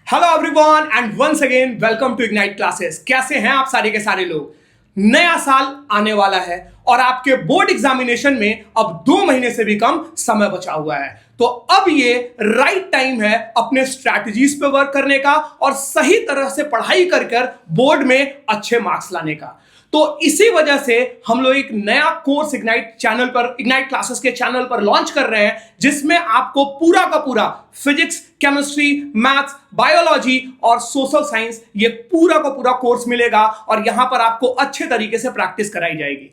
Hello everyone and once again welcome to ignite classes. कैसे हैं आप सारे के सारे लोग। नया साल आने वाला है और आपके बोर्ड एग्जामिनेशन में अब 2 महीने से भी कम समय बचा हुआ है। तो अब ये राइट टाइम है अपने स्ट्रैटेजीज पे वर्क करने का और सही तरह से पढ़ाई कर बोर्ड में अच्छे मार्क्स लाने का। तो इसी वजह से हम लोग एक नया कोर्स इग्नाइट चैनल पर, इग्नाइट क्लासेस के चैनल पर लॉन्च कर रहे हैं, जिसमें आपको पूरा का पूरा फिजिक्स, केमिस्ट्री, मैथ्स, बायोलॉजी और सोशल साइंस ये पूरा का पूरा कोर्स मिलेगा और यहां पर आपको अच्छे तरीके से प्रैक्टिस कराई जाएगी।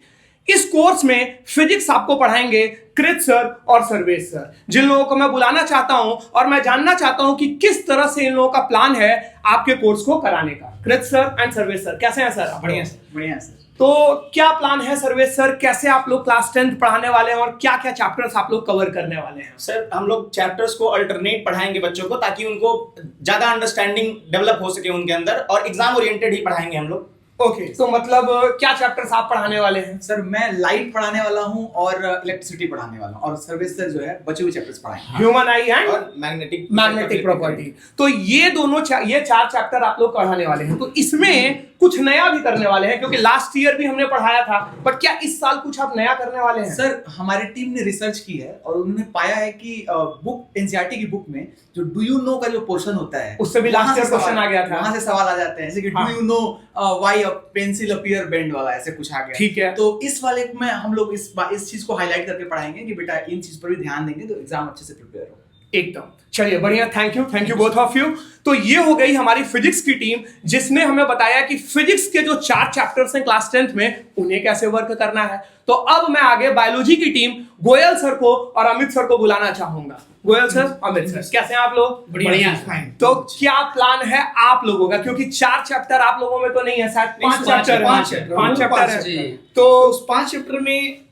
इस कोर्स में फिजिक्स आपको पढ़ाएंगे कृत सर और सर्वेश सर, जिन लोगों को मैं बुलाना चाहता हूं और मैं जानना चाहता हूं कि किस तरह से इन लोगों का प्लान है आपके कोर्स को कराने का। कृत सर एंड सर्वेश सर, कैसे हैं सर? बढ़िया सर, बढ़िया सर। तो क्या प्लान है सर्वेश सर, कैसे आप लोग क्लास 10th पढ़ाने वाले हैं और क्या क्या चैप्टर्स आप लोग कवर करने वाले हैं? सर हम लोग चैप्टर्स को अल्टरनेट पढ़ाएंगे बच्चों को, ताकि उनको ज्यादा अंडरस्टैंडिंग डेवलप हो सके उनके अंदर, और एग्जाम ओरिएंटेड ही पढ़ाएंगे हम लोग। ओके, तो मतलब क्या चैप्टर्स आप पढ़ाने वाले हैं? सर मैं लाइट पढ़ाने वाला हूँ और इलेक्ट्रिसिटी पढ़ाने वाला हूँ, और सर्विस सर जो है बचे हुए चैप्टर्स पढ़ाएंगे। ह्यूमन आई एंड और मैग्नेटिक प्रॉपर्टी। तो ये दोनों ये 4 चैप्टर आप लोग पढ़ाने वाले हैं। तो इसमें कुछ नया भी करने वाले हैं, क्योंकि लास्ट ईयर भी हमने पढ़ाया था, बट क्या इस साल कुछ आप नया करने वाले हैं? सर हमारी टीम ने रिसर्च की है और उन्होंने पाया है कि बुक एनसीईआरटी की बुक में जो डू यू नो का जो पोर्शन होता है, उससे भी लास्ट ईयर क्वेश्चन आ गया था। वहां से सवाल आ जाते हैं, जैसे कि do you know why a pencil appear bend वाला, ऐसे कुछ आ गया। ठीक है, तो इस वाले में हम लोग इस चीज को हाईलाइट करके पढ़ाएंगे कि बेटा इन चीज पर भी ध्यान देंगे तो एग्जाम अच्छे से प्रिपेयर हो। एकदम चलिए बढ़िया, thank you both of you. तो ये हो गई हमारी फिजिक्स की टीम, जिसने हमें बताया कि फिजिक्स के जो 4 चैप्टर्स हैं क्लास 10th में उन्हें कैसे वर्क करना है। तो अब मैं आगे बायोलॉजी की टीम गोयल सर को और अमित सर को बुलाना चाहूंगा। गोयल सर, अमित सर, कैसे हैं आप लोग? बढ़िया। तो क्या प्लान है आप लोगों का, क्योंकि 4 चैप्टर आप लोगों में तो नहीं है, शायद 5 चैप्टर है। 5 चैप्टर है। तो उस 5 चैप्टर में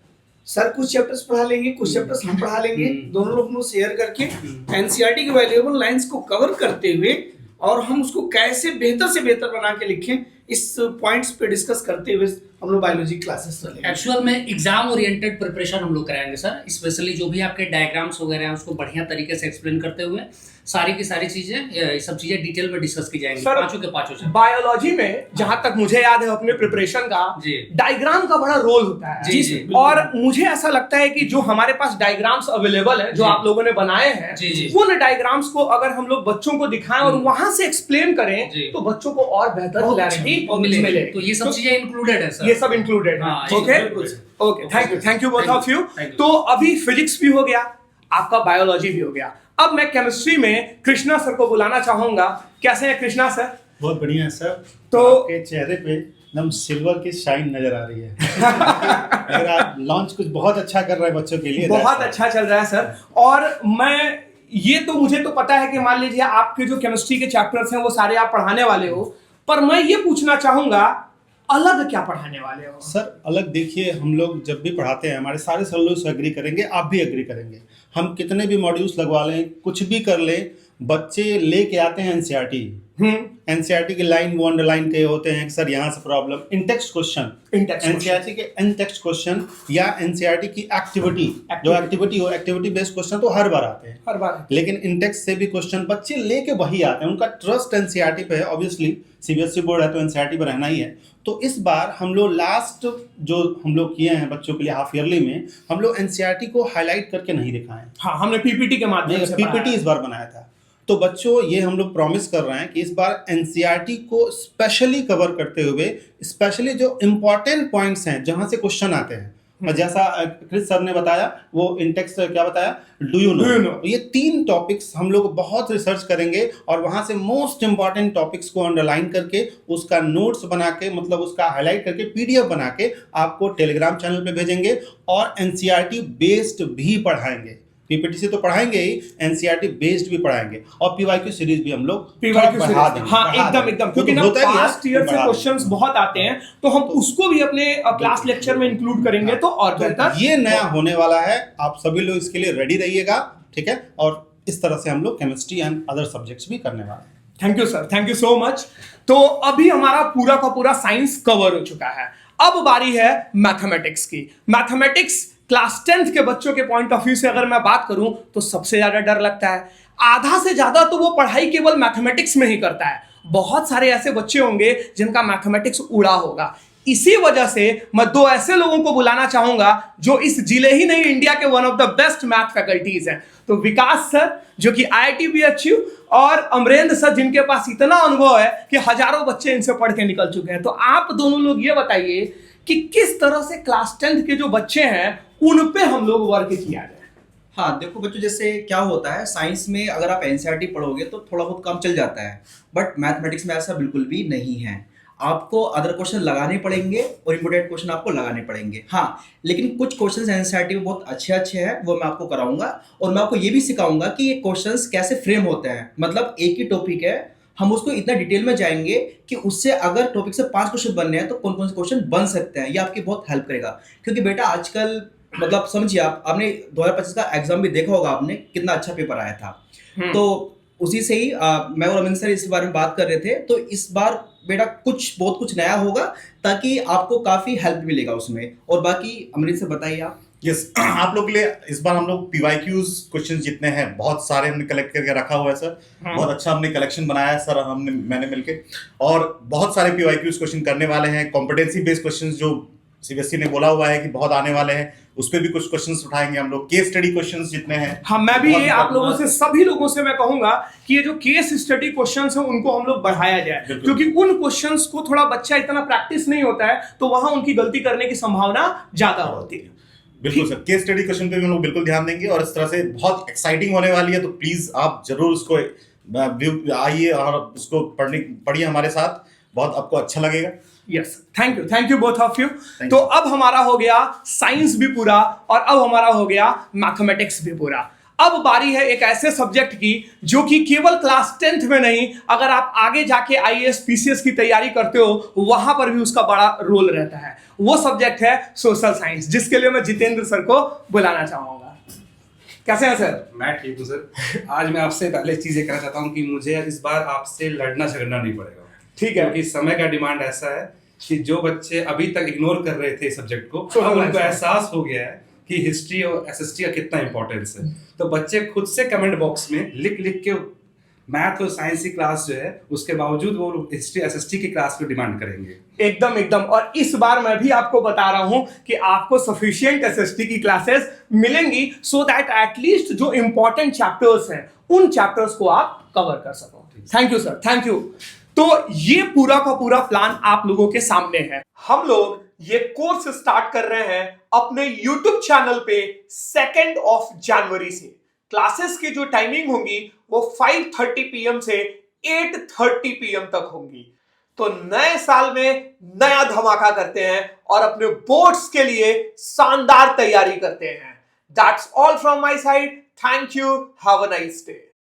सर कुछ चैप्टर्स पढ़ा लेंगे, कुछ चैप्टर्स हम पढ़ा लेंगे, दोनों लोग शेयर करके एनसीईआरटी की वैल्यूएबल लाइंस को कवर करते हुए, और हम उसको कैसे बेहतर से बेहतर बना के लिखें, इस पॉइंट्स पे डिस्कस करते हुए हम लोग बायोलॉजी क्लासेस चलेंगे। एक्चुअल में एग्जाम ओरिएंटेड प्रिपरेशन हम लोग कराएंगे सर, स्पेशली जो भी आपके डायग्राम्स वगैरह हैं उसको बढ़िया तरीके से एक्सप्लेन करते हुए सारी की सारी चीजें, सब चीजें डिटेल में डिस्कस की जाएंगी पांचों के पांचों से। बायोलॉजी में जहां तक मुझे याद है अपने प्रिपरेशन का, डायग्राम का बड़ा रोल होता है। जी, और मुझे ऐसा लगता है कि जो हमारे पास डायग्राम्स अवेलेबल है, जो आप लोगों ने बनाए हैं, उन डायग्राम्स को अगर हम लोग बच्चों को दिखाएं और वहां से एक्सप्लेन करें तो बच्चों को और बेहतर क्लैरिटी मिले। तो ये सब चीजें इंक्लूडेड है सर, ये सब इंक्लूडेड है। Okay, thank you both of you. तो अभी फिजिक्स भी हो गया, आपका बायोलॉजी भी हो गया। अब मैं केमिस्ट्री में कृष्णा सर को बुलाना चाहूंगा। कैसे हैं कृष्णा सर? बहुत बढ़िया है सर। तो आपके चेहरे पे एकदम सिल्वर की शाइन नजर आ रही है। अगर आप लॉन्च कुछ बहुत अच्छा कर रहे हैं बच्चों के लिए, बहुत अच्छा चल रहा है सर। और मैं मुझे तो पता है कि मान लीजिए आपके जो केमिस्ट्री के चैप्टर्स हैं वो सारे आप पढ़ाने वाले हो, पर मैं ये पूछना चाहूंगा अलग क्या पढ़ाने वाले हो? सर अलग देखिए, हम लोग जब भी पढ़ाते हैं हमारे सारे सर लोग एग्री करेंगे, आप भी एग्री करेंगे। हम कितने भी मॉड्यूल्स लगवा लें, कुछ भी कर लें, बच्चे लेके आते हैं एनसीईआरटी की लाइन वो अंडरलाइन के होते हैं सर यहाँ से प्रॉब्लम, इन टेक्स्ट क्वेश्चन, एनसीईआरटी के इन टेक्स्ट क्वेश्चन या एनसीईआरटी की एक्टिविटी जो एक्टिविटी हो, एक्टिविटी बेस्ड क्वेश्चन तो हर बार आते हैं, हर बार। लेकिन इन टेक्स्ट से भी क्वेश्चन बच्चे लेके वही आते हैं, उनका ट्रस्ट एनसीईआरटी पे है। ऑब्वियसली सीबीएसई बोर्ड है तो एनसीईआरटी पे रहना ही है। तो इस बार हम लोग लास्ट जो हम लोग किए हैं बच्चों के लिए हाफ ईयरली में, हम लोग एनसीईआरटी को हाईलाइट करके नहीं दिखाएं। हाँ, हमने पीपीटी के माध्यम से पीपीटी इस बार बनाया था। तो बच्चों ये हम लोग प्रॉमिस कर रहे हैं कि इस बार एनसीईआरटी को स्पेशली कवर करते हुए, स्पेशली जो इम्पोर्टेंट पॉइंट्स हैं जहां से क्वेश्चन आते हैं, जैसा क्रिस सर ने बताया, वो इंटेक्स्ट क्या बताया, डू यू नो, ये 3 टॉपिक्स हम लोग बहुत रिसर्च करेंगे और वहां से मोस्ट इंपॉर्टेंट टॉपिक्स को अंडरलाइन करके उसका नोट्स बना के, मतलब उसका हाईलाइट करके पीडीएफ बना के आपको टेलीग्राम चैनल पे भेजेंगे, और एनसीईआरटी बेस्ड भी पढ़ाएंगे। पीपीटी से तो पढ़ाएंगे ही, एनसीईआरटी बेस्ड भी पढ़ाएंगे, और पीवाईक्यू सीरीज भी हम लोग बढ़ा देंगे। हाँ, एकदम, क्योंकि ना पास्ट ईयर से क्वेश्चंस बहुत आते हैं, तो हम उसको भी अपने क्लास लेक्चर में इंक्लूड करेंगे तो और बेहतर। ये नया होने वाला है, आप सभी लोग इसके लिए रेडी रहिएगा, ठीक है? और इस तरह से हम लोग केमिस्ट्री एंड अदर सब्जेक्ट्स भी करने वाले हैं। Thank you sir, thank you so much. तो अभी हमारा पूरा का पूरा साइंस कवर हो चुका है, अब बारी है मैथमेटिक्स की। मैथमेटिक्स क्लास 10th के बच्चों के पॉइंट ऑफ व्यू से अगर मैं बात करूं तो सबसे ज्यादा डर लगता है। आधा से ज्यादा तो वो पढ़ाई केवल मैथमेटिक्स में ही करता है। बहुत सारे ऐसे बच्चे होंगे जिनका मैथमेटिक्स उड़ा होगा। इसी वजह से मैं दो ऐसे लोगों को बुलाना चाहूंगा जो इस जिले ही नहीं, इंडिया के one of the best math faculties हैं। तो विकास सर जो कि IIT BHU, और अमरेंद्र सर जिनके पास इतना अनुभव है कि हजारों बच्चे इनसे पढ़ के निकल चुके हैं। तो आप दोनों लोग ये बताइए कि किस तरह से क्लास 10th के जो बच्चे हैं उन पे हम लोग वर्क किया जाए। हाँ देखो बच्चों, जैसे क्या होता है साइंस में अगर आप एनसीईआरटी पढ़ोगे तो थोड़ा बहुत काम चल जाता है, बट मैथमेटिक्स में ऐसा बिल्कुल भी नहीं है। आपको अदर क्वेश्चन लगाने पड़ेंगे और इम्पोर्टेंट क्वेश्चन आपको लगाने पड़ेंगे। हाँ, लेकिन कुछ क्वेश्चन एनसीईआरटी में बहुत अच्छे हैं, वो मैं आपको कराऊंगा। और मैं आपको ये भी सिखाऊंगा कि ये क्वेश्चंस कैसे फ्रेम होते हैं। मतलब एक ही टॉपिक है, हम उसको इतना डिटेल में जाएंगे कि उससे अगर टॉपिक से 5 क्वेश्चन बनने हैं तो कौन कौन से क्वेश्चन बन सकते हैं। ये आपकी बहुत हेल्प करेगा, क्योंकि बेटा आजकल मतलब समझिए आपने 2025 का एग्जाम भी देखा होगा, आपने कितना अच्छा पेपर आया था। तो उसी से ही मैं और अमित सर इस बारे में बात कर रहे थे। तो इस बार बेटा बहुत कुछ नया होगा, ताकि आपको काफी हेल्प मिलेगा उसमें। और बाकी अमृत से बताइए आप। यस आप लोग के लिए इस बार हम लोग PYQs क्वेश्चंस जितने हैं बहुत सारे हमने कलेक्ट करके रखा हुआ है सर। बहुत अच्छा हमने कलेक्शन बनाया है सर, मैंने मिलके, और बहुत सारे PYQs क्वेश्चन करने वाले हैं। कॉम्पिटेंसी बेस्ड क्वेश्चंस जो CBSE ने बोला हुआ है कि बहुत आने वाले हैं, उस पर भी कुछ क्वेश्चंस उठाएंगे हम लोग। केस स्टडी क्वेश्चंस जितने हैं, हाँ, मैं भी ये आप लोगों से, सभी लोगों से मैं कहूंगा कि ये जो केस स्टडी क्वेश्चंस हैं उनको हम लोग बढ़ाया जाए, क्योंकि उन क्वेश्चंस को थोड़ा बच्चा इतना प्रैक्टिस नहीं होता है तो वहां उनकी गलती करने की संभावना ज्यादा होती है। बिल्कुल सर, केस स्टडी क्वेश्चन पे भी हम लोग बिल्कुल ध्यान देंगे, और इस तरह से बहुत एक्साइटिंग होने वाली है। तो प्लीज आप जरूर उसको आइए और उसको पढ़िए हमारे साथ, बहुत आपको अच्छा लगेगा। Yes, thank you both of you. तो अब हमारा हो गया साइंस भी पूरा और अब हमारा हो गया मैथमेटिक्स भी पूरा। अब बारी है एक ऐसे सब्जेक्ट की जो कि केवल क्लास 10th में नहीं, अगर आप आगे जाके IAS PCS की तैयारी करते हो वहां पर भी उसका बड़ा रोल रहता है। वो सब्जेक्ट है सोशल साइंस, जिसके लिए मैं जितेंद्र सर को बुलाना चाहूंगा। कैसे हैं सर? मैं ठीक हूँ सर। आज मैं आपसे पहले चीज ये कहना चाहता हूँ कि मुझे इस बार आपसे लड़ना झगड़ना नहीं पड़ेगा। ठीक है, क्योंकि समय का डिमांड ऐसा है कि जो बच्चे अभी तक इग्नोर कर रहे थे सब्जेक्ट को, तो अब उनको एहसास हो गया है कि हिस्ट्री और SST का कितना इंपॉर्टेंस है। तो बच्चे खुद से कमेंट बॉक्स में लिख के मैथ और साइंस की क्लास जो है उसके बावजूद वो हिस्ट्री SST की क्लास को डिमांड करेंगे। एकदम। और इस बार मैं भी आपको बता रहा हूं कि आपको सफिशिएंट SST की क्लासेस मिलेंगी, सो दैट एटलीस्ट जो इंपॉर्टेंट चैप्टर्स हैं उन चैप्टर्स को आप कवर कर सको। Thank you sir, thank you. तो ये पूरा का पूरा प्लान आप लोगों के सामने है। हम लोग ये कोर्स स्टार्ट कर रहे हैं अपने YouTube चैनल पे 2 जनवरी से। क्लासेस की जो टाइमिंग होंगी वो 5:30 PM से 8:30 PM तक होंगी। तो नए साल में नया धमाका करते हैं और अपने बोर्ड्स के लिए शानदार तैयारी करते हैं। That's all from my side. Thank you, have a nice day.